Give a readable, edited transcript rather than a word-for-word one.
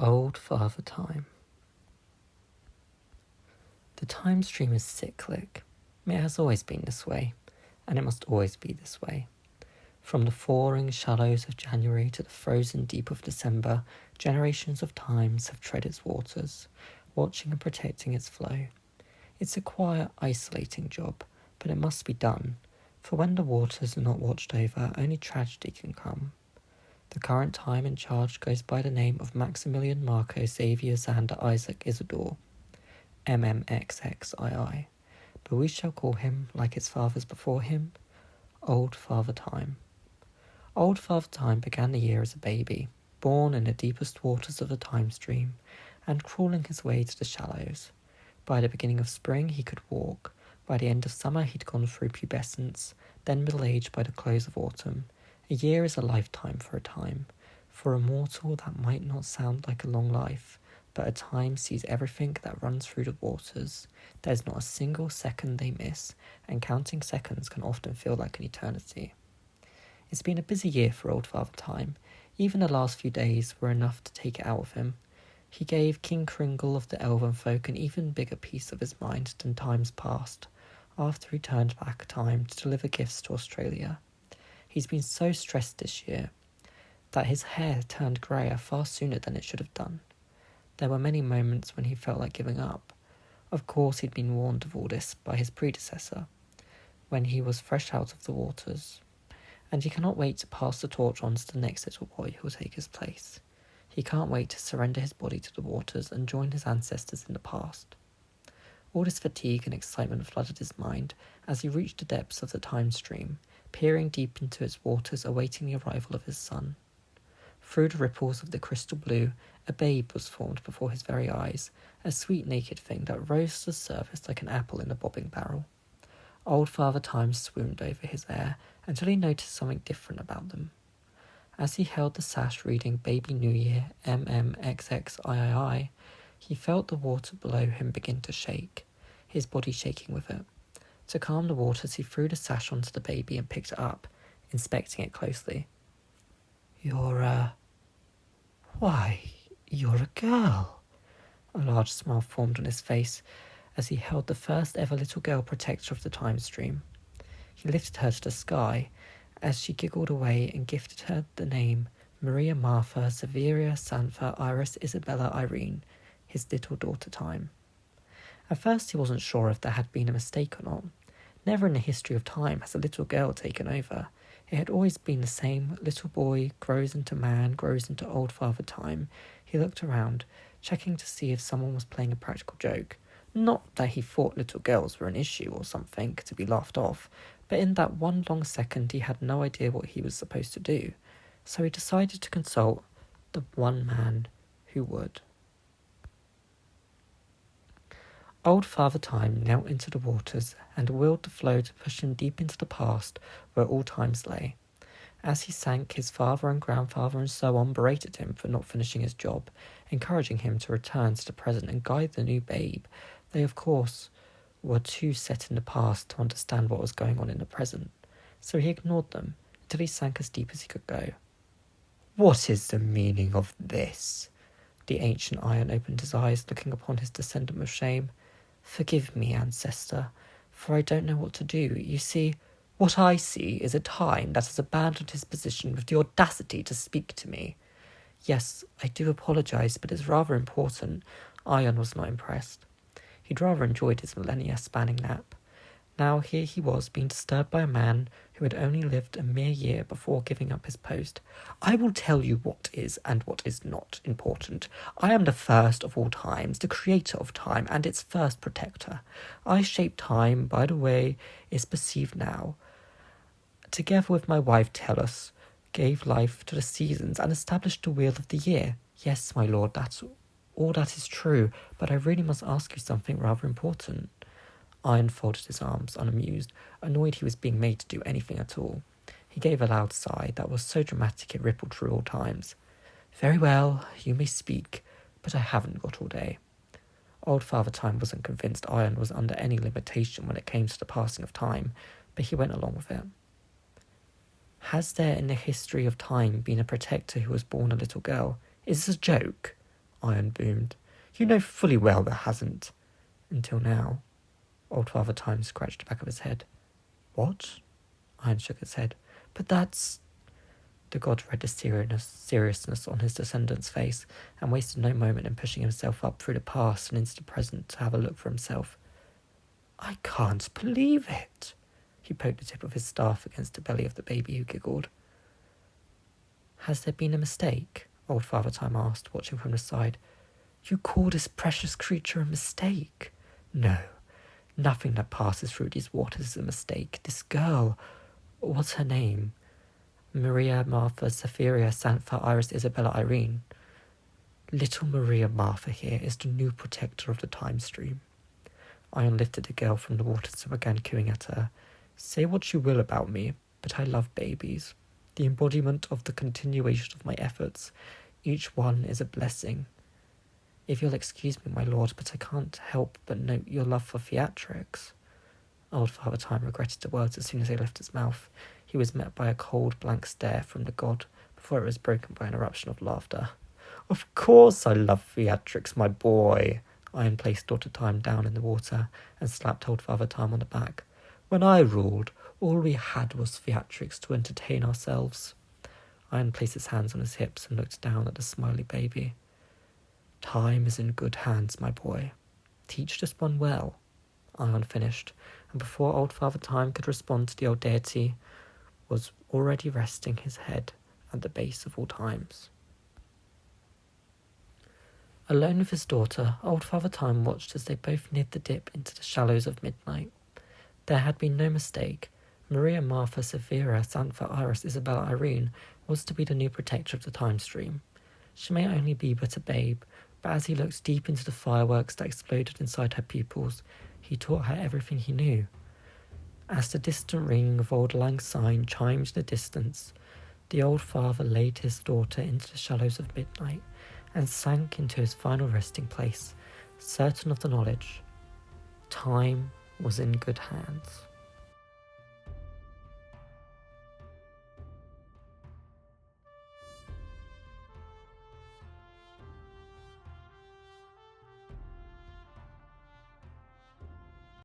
Old Father Time. The time stream is cyclic. It has always been this way, and it must always be this way. From the thawing shallows of January to the frozen deep of December, generations of times have tread its waters, watching and protecting its flow. It's a quiet, isolating job, but it must be done, for when the waters are not watched over, only tragedy can come. The current time in charge goes by the name of Maximilian Marco Xavier Zander Isaac Isidore, MMXXII, but we shall call him, like his fathers before him, Old Father Time. Old Father Time began the year as a baby, born in the deepest waters of the time stream, and crawling his way to the shallows. By the beginning of spring he could walk, by the end of summer he'd gone through pubescence, then middle age by the close of autumn. A year is a lifetime for a time. For a mortal that might not sound like a long life, but a time sees everything that runs through the waters. There's not a single second they miss, and counting seconds can often feel like an eternity. It's been a busy year for Old Father Time. Even the last few days were enough to take it out of him. He gave King Kringle of the Elven folk an even bigger piece of his mind than times past, after he turned back time to deliver gifts to Australia. He's been so stressed this year that his hair turned greyer far sooner than it should have done. There were many moments when he felt like giving up. Of course, he'd been warned of all this by his predecessor, when he was fresh out of the waters, and he cannot wait to pass the torch on to the next little boy who will take his place. He can't wait to surrender his body to the waters and join his ancestors in the past. All this fatigue and excitement flooded his mind as he reached the depths of the time stream, peering deep into its waters, awaiting the arrival of his son. Through the ripples of the crystal blue, a babe was formed before his very eyes, a sweet naked thing that rose to the surface like an apple in a bobbing barrel. Old Father Time swooned over his heir until he noticed something different about them. As he held the sash reading Baby New Year, MMXXII, he felt the water below him begin to shake, his body shaking with it. To calm the waters, he threw the sash onto the baby and picked it up, inspecting it closely. You're a girl. A large smile formed on his face as he held the first ever little girl protector of the time stream. He lifted her to the sky as she giggled away and gifted her the name Maria Martha Severia Santha Iris Isabella Irene, his little daughter Time. At first he wasn't sure if there had been a mistake or not. Never in the history of time has a little girl taken over. It had always been the same. Little boy grows into man, grows into Old Father Time. He looked around, checking to see if someone was playing a practical joke. Not that he thought little girls were an issue or something to be laughed off, but in that one long second he had no idea what he was supposed to do. So he decided to consult the one man who would. Old Father Time knelt into the waters and willed the flow to push him deep into the past where all times lay. As he sank, his father and grandfather and so on berated him for not finishing his job, encouraging him to return to the present and guide the new babe. They, of course, were too set in the past to understand what was going on in the present, so he ignored them until he sank as deep as he could go. What is the meaning of this? The ancient Iron opened his eyes, looking upon his descendant with shame. Forgive me, ancestor, for I don't know what to do. You see, what I see is a time that has abandoned his position with the audacity to speak to me. Yes, I do apologise, but it's rather important. Iron was not impressed. He'd rather enjoyed his millennia-spanning nap. Now here he was, being disturbed by a man who had only lived a mere year before giving up his post. I will tell you what is and what is not important. I am the first of all times, the creator of time, and its first protector. I shape time, by the way is perceived now. Together with my wife Tellus, gave life to the seasons and established the wheel of the year. Yes, my lord, all that is true, but I really must ask you something rather important. Iron folded his arms, unamused, annoyed he was being made to do anything at all. He gave a loud sigh that was so dramatic it rippled through all times. Very well, you may speak, but I haven't got all day. Old Father Time wasn't convinced Iron was under any limitation when it came to the passing of time, but he went along with it. Has there in the history of time been a protector who was born a little girl? Is this a joke? Iron boomed. You know fully well there hasn't. Until now. Old Father Time scratched the back of his head. What? Iron shook his head. But that's... The god read the seriousness on his descendant's face and wasted no moment in pushing himself up through the past and into the present to have a look for himself. I can't believe it. He poked the tip of his staff against the belly of the baby, who giggled. Has there been a mistake? Old Father Time asked, watching from the side. You call this precious creature a mistake? No, nothing that passes through these waters is a mistake. This girl, what's her name? Maria, Martha, Sapphira, Santha, Iris, Isabella, Irene. Little Maria Martha here is the new protector of the time stream. Iron lifted the girl from the waters and began cooing at her. Say what you will about me, but I love babies. The embodiment of the continuation of my efforts. Each one is a blessing. If you'll excuse me, my lord, but I can't help but note your love for theatrics. Old Father Time regretted the words as soon as they left his mouth. He was met by a cold, blank stare from the god before it was broken by an eruption of laughter. Of course I love theatrics, my boy. Iron placed Daughter Time down in the water and slapped Old Father Time on the back. When I ruled, all we had was theatrics to entertain ourselves. Iron placed his hands on his hips and looked down at the smiley baby. Time is in good hands, my boy. Teach this one well. Iron finished, and before Old Father Time could respond to the old deity, was already resting his head at the base of all times. Alone with his daughter, Old Father Time watched as they both neared the dip into the shallows of midnight. There had been no mistake. Maria, Martha, Sapphira, Santha, Iris, Isabella, Irene was to be the new protector of the time stream. She may only be but a babe, but as he looked deep into the fireworks that exploded inside her pupils, he taught her everything he knew. As the distant ringing of Auld Lang Syne chimed in the distance, the old father laid his daughter into the shallows of midnight and sank into his final resting place, certain of the knowledge. Time was in good hands.